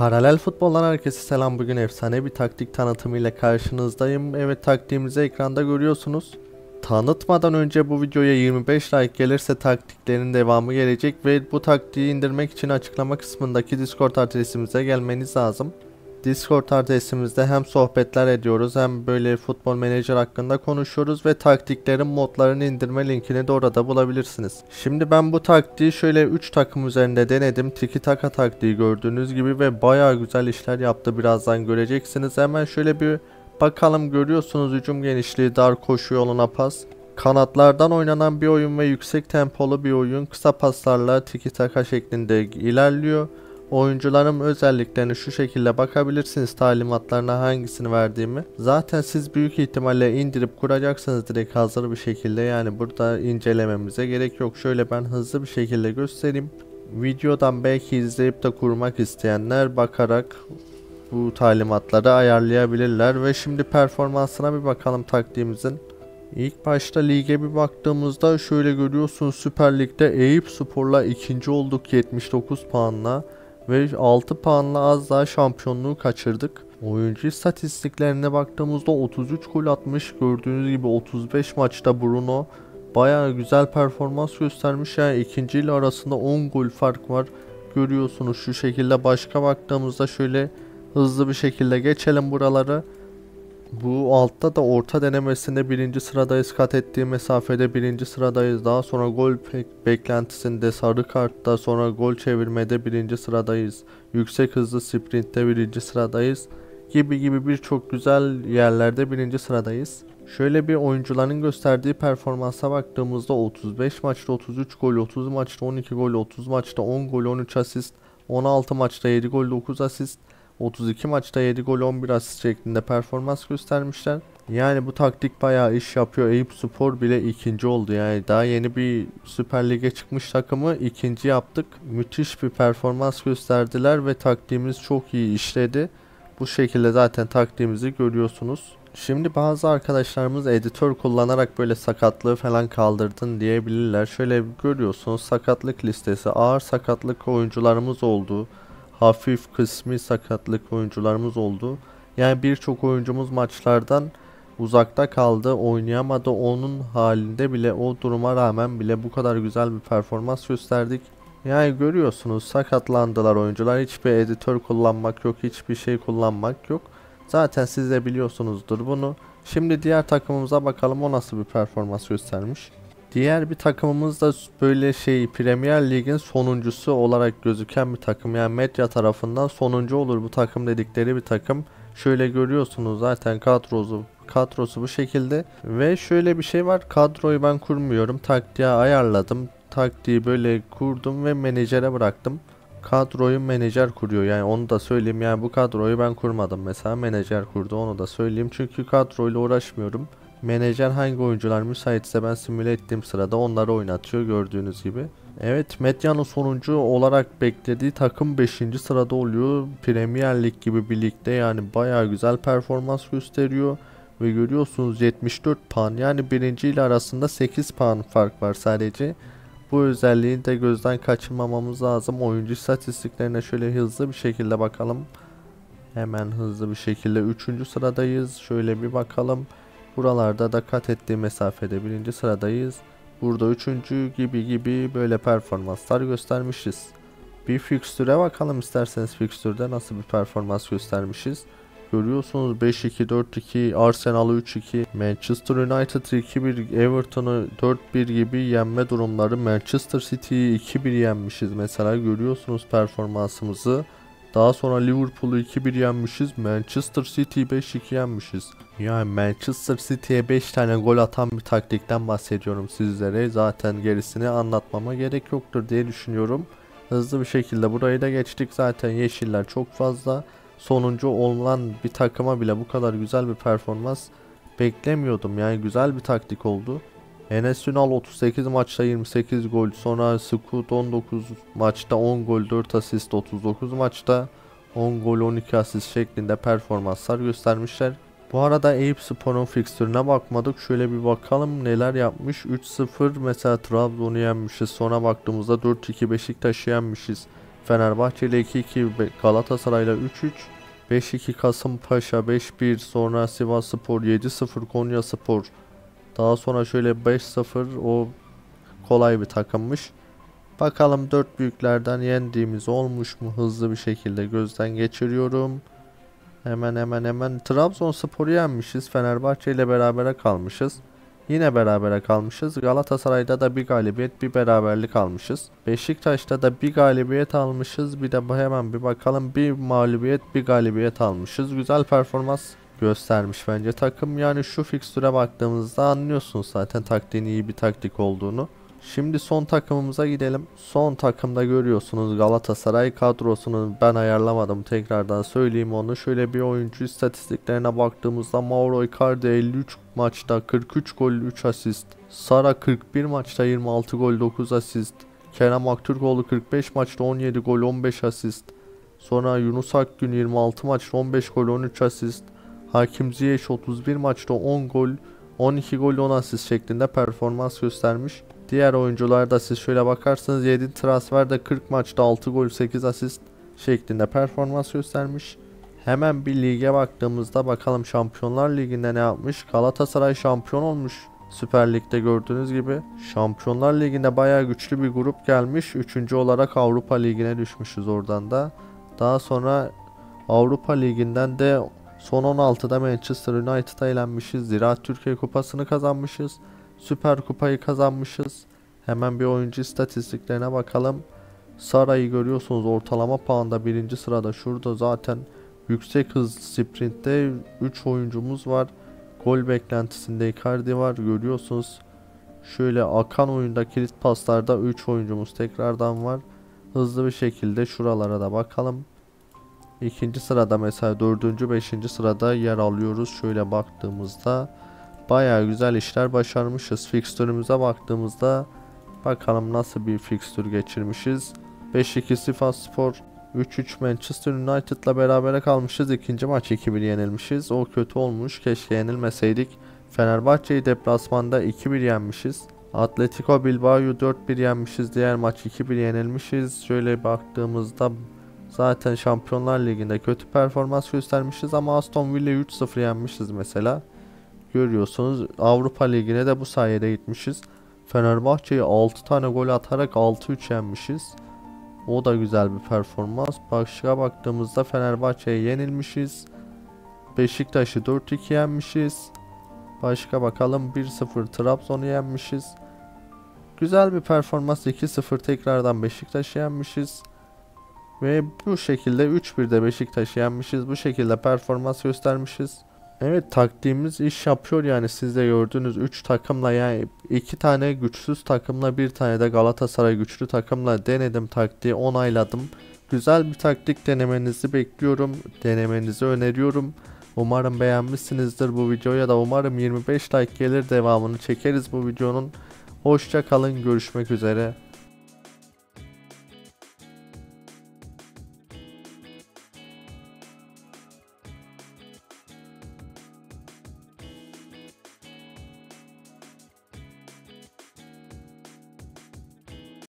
Paralel futboldan herkese selam. Bugün efsane bir taktik tanıtımıyla karşınızdayım. Evet, taktiğimizi ekranda görüyorsunuz. Tanıtmadan önce bu videoya 25 like gelirse taktiklerin devamı gelecek ve bu taktiği indirmek için açıklama kısmındaki Discord adresimize gelmeniz lazım. Discord adresimizde hem sohbetler ediyoruz hem böyle futbol menajer hakkında konuşuyoruz ve taktiklerin modlarını indirme linkini de orada bulabilirsiniz. Şimdi ben bu taktiği şöyle 3 takım üzerinde denedim. Tiki taka taktiği gördüğünüz gibi ve bayağı güzel işler yaptı, birazdan göreceksiniz. Hemen şöyle bir bakalım, görüyorsunuz hücum genişliği, dar koşu yoluna pas. Kanatlardan oynanan bir oyun ve yüksek tempolu bir oyun kısa paslarla tiki taka şeklinde ilerliyor. Oyuncuların özelliklerini şu şekilde bakabilirsiniz, talimatlarına hangisini verdiğimi. Zaten siz büyük ihtimalle indirip kuracaksınız direkt hazır bir şekilde, yani burada incelememize gerek yok. Şöyle ben hızlı bir şekilde göstereyim. Videodan belki izleyip de kurmak isteyenler bakarak bu talimatları ayarlayabilirler. Ve şimdi performansına bir bakalım taktiğimizin. İlk başta lige bir baktığımızda şöyle görüyorsunuz, Süper Lig'de Eyüpspor'la ikinci olduk 79 puanla. Ve 6 puanla az daha şampiyonluğu kaçırdık. Oyuncu istatistiklerine baktığımızda 33 gol atmış. Gördüğünüz gibi 35 maçta Bruno bayağı güzel performans göstermiş. Yani ikinci ile arasında 10 gol fark var. Görüyorsunuz şu şekilde. Başka baktığımızda şöyle hızlı bir şekilde geçelim buraları. Bu altta da orta denemesinde birinci sıradayız. Kat ettiği mesafede birinci sıradayız. Daha sonra gol beklentisinde sarı kartta, sonra gol çevirmede birinci sıradayız. Yüksek hızlı sprintte birinci sıradayız. Gibi birçok güzel yerlerde birinci sıradayız. Şöyle bir oyuncuların gösterdiği performansa baktığımızda 35 maçta 33 gol, 30 maçta 12 gol, 30 maçta 10 gol, 13 asist, 16 maçta 7 gol, 9 asist, 32 maçta 7 gol 11 asist şeklinde performans göstermişler. Yani bu taktik bayağı iş yapıyor. Eyüpspor bile ikinci oldu. Yani daha yeni bir Süper Lig'e çıkmış takımı ikinci yaptık. Müthiş bir performans gösterdiler ve taktiğimiz çok iyi işledi. Bu şekilde zaten taktiğimizi görüyorsunuz. Şimdi bazı arkadaşlarımız editör kullanarak böyle sakatlığı falan kaldırdın diyebilirler. Şöyle görüyorsunuz, sakatlık listesi, ağır sakatlık oyuncularımız oldu. Hafif kısmi sakatlık oyuncularımız oldu. Yani birçok oyuncumuz maçlardan uzakta kaldı, oynayamadı. Onun halinde bile, o duruma rağmen bile bu kadar güzel bir performans gösterdik. Yani görüyorsunuz, sakatlandılar oyuncular. Hiçbir editör kullanmak yok, hiçbir şey kullanmak yok. Zaten siz de biliyorsunuzdur bunu. Şimdi diğer takımımıza bakalım, o nasıl bir performans göstermiş. Diğer bir takımımız da böyle Premier Lig'in sonuncusu olarak gözüken bir takım. Yani medya tarafından sonuncu olur bu takım dedikleri bir takım. Şöyle görüyorsunuz zaten kadrosu bu şekilde. Ve şöyle bir şey var, kadroyu ben kurmuyorum, taktiğe ayarladım. Taktiği böyle kurdum ve menajere bıraktım. Kadroyu menajer kuruyor, yani onu da söyleyeyim. Yani bu kadroyu ben kurmadım, mesela menajer kurdu, onu da söyleyeyim. Çünkü kadroyla uğraşmıyorum. Menajer hangi oyuncular müsaitse ben simüle ettiğim sırada onları oynatıyor, gördüğünüz gibi. Evet, medyanın sonuncu olarak beklediği takım 5. sırada oluyor. Premier Lig gibi bir ligde yani bayağı güzel performans gösteriyor. Ve görüyorsunuz 74 puan, yani birinci ile arasında 8 puan fark var sadece. Bu özelliği de gözden kaçırmamamız lazım. Oyuncu istatistiklerine şöyle hızlı bir şekilde bakalım. Hemen hızlı bir şekilde 3. sıradayız. Şöyle bir bakalım. Buralarda da kat ettiği mesafede 1. sıradayız. Burada 3. gibi böyle performanslar göstermişiz. Bir fikstüre bakalım isterseniz, fikstürde nasıl bir performans göstermişiz. Görüyorsunuz 5-2, 4-2, Arsenal'ı 3-2, Manchester United 2-1, Everton'u 4-1 gibi yenme durumları. Manchester City'yi 2-1 yenmişiz mesela, görüyorsunuz performansımızı. Daha sonra Liverpool'u 2-1 yenmişiz. Manchester City'yi 5-2 yenmişiz. Yani Manchester City'ye 5 tane gol atan bir taktikten bahsediyorum sizlere. Zaten gerisini anlatmama gerek yoktur diye düşünüyorum. Hızlı bir şekilde burayı da geçtik. Zaten yeşiller çok fazla. Sonuncu olan bir takıma bile bu kadar güzel bir performans beklemiyordum. Yani güzel bir taktik oldu. Enes Ünal 38 maçta 28 gol. Sonra Scoot 19 maçta 10 gol 4 asist, 39 maçta 10 gol 12 asist şeklinde performanslar göstermişler. Bu arada Eyüpspor'un fikstürüne bakmadık. Şöyle bir bakalım neler yapmış. 3-0 mesela Trabzon'u yenmişiz. Sonra baktığımızda 4-2 Beşiktaş'ı yenmişiz. Fenerbahçe ile 2-2, Galatasaray ile 3-3, 5-2 Kasımpaşa, 5-1 sonra Sivasspor, 7-0 Konyaspor. Daha sonra şöyle 5-0, o kolay bir takımmış. Bakalım 4 büyüklerden yendiğimiz olmuş mu? Hızlı bir şekilde gözden geçiriyorum. Hemen Trabzonspor'u yenmişiz. Fenerbahçe ile berabere kalmışız. Yine berabere kalmışız. Galatasaray'da da bir galibiyet, bir beraberlik almışız. Beşiktaş'ta da bir galibiyet almışız. Bir de hemen bir bakalım, bir mağlubiyet, bir galibiyet almışız. Güzel performans göstermiş bence takım. Yani şu fikstüre baktığımızda anlıyorsunuz zaten taktiğin iyi bir taktik olduğunu. Şimdi son takımımıza gidelim. Son takımda görüyorsunuz Galatasaray kadrosunu ben ayarlamadım, tekrardan söyleyeyim onu. Şöyle bir oyuncu istatistiklerine baktığımızda Mauro Icardi 53 maçta 43 gol 3 asist. Sara 41 maçta 26 gol 9 asist. Kerem Aktürkoğlu 45 maçta 17 gol 15 asist. Sonra Yunus Akgün 26 maçta 15 gol 13 asist. Hakim Ziyech 31 maçta 10 gol 12 gol 10 asist şeklinde performans göstermiş. Diğer oyuncularda siz şöyle bakarsanız 7 transferde 40 maçta 6 gol 8 asist şeklinde performans göstermiş. Hemen bir lige baktığımızda bakalım Şampiyonlar Ligi'nde ne yapmış. Galatasaray şampiyon olmuş. Süper Lig'de gördüğünüz gibi. Şampiyonlar Ligi'nde bayağı güçlü bir grup gelmiş. 3. olarak Avrupa Ligi'ne düşmüşüz oradan da. Daha sonra Avrupa Ligi'nden de son 16'da Manchester United'a elenmişiz. Ziraat Türkiye Kupası'nı kazanmışız. Süper Kupayı kazanmışız. Hemen bir oyuncu istatistiklerine bakalım. Sara'yı görüyorsunuz, ortalama puanda 1. sırada. Şurada zaten yüksek hız sprintte 3 oyuncumuz var. Gol beklentisinde Icardi var, görüyorsunuz. Şöyle akan oyunda kilit paslarda 3 oyuncumuz tekrardan var. Hızlı bir şekilde şuralara da bakalım. 2. sırada mesela 4. 5. sırada yer alıyoruz. Şöyle baktığımızda bayağı güzel işler başarmışız. Fikstürümüze baktığımızda bakalım nasıl bir fikstür geçirmişiz. 5-2 Sivasspor, 3-3 Manchester United'la berabere kalmışız. İkinci maç 2-1 yenilmişiz. O kötü olmuş. Keşke yenilmeseydik. Fenerbahçe'yi deplasmanda 2-1 yenmişiz. Atletico Bilbao'yu 4-1 yenmişiz. Diğer maç 2-1 yenilmişiz. Şöyle baktığımızda zaten Şampiyonlar Ligi'nde kötü performans göstermişiz ama Aston Villa'yı 3-0 yenmişiz mesela. Görüyorsunuz Avrupa Ligi'ne de bu sayede gitmişiz. Fenerbahçe'yi 6 tane gol atarak 6-3 yenmişiz. O da güzel bir performans. Başka baktığımızda Fenerbahçe'ye yenilmişiz. Beşiktaş'ı 4-2 yenmişiz. Başka bakalım 1-0 Trabzon'u yenmişiz. Güzel bir performans. 2-0 tekrardan Beşiktaş'ı yenmişiz. Ve bu şekilde 3-1'de Beşiktaş'ı yenmişiz. Bu şekilde performans göstermişiz. Evet, taktiğimiz iş yapıyor yani, siz de gördünüz 3 takımla, yani 2 tane güçsüz takımla, bir tane de Galatasaray güçlü takımla denedim, taktiği onayladım. Güzel bir taktik, denemenizi bekliyorum, denemenizi öneriyorum. Umarım beğenmişsinizdir bu videoya da, umarım 25 like gelir, devamını çekeriz bu videonun. Hoşça kalın, görüşmek üzere.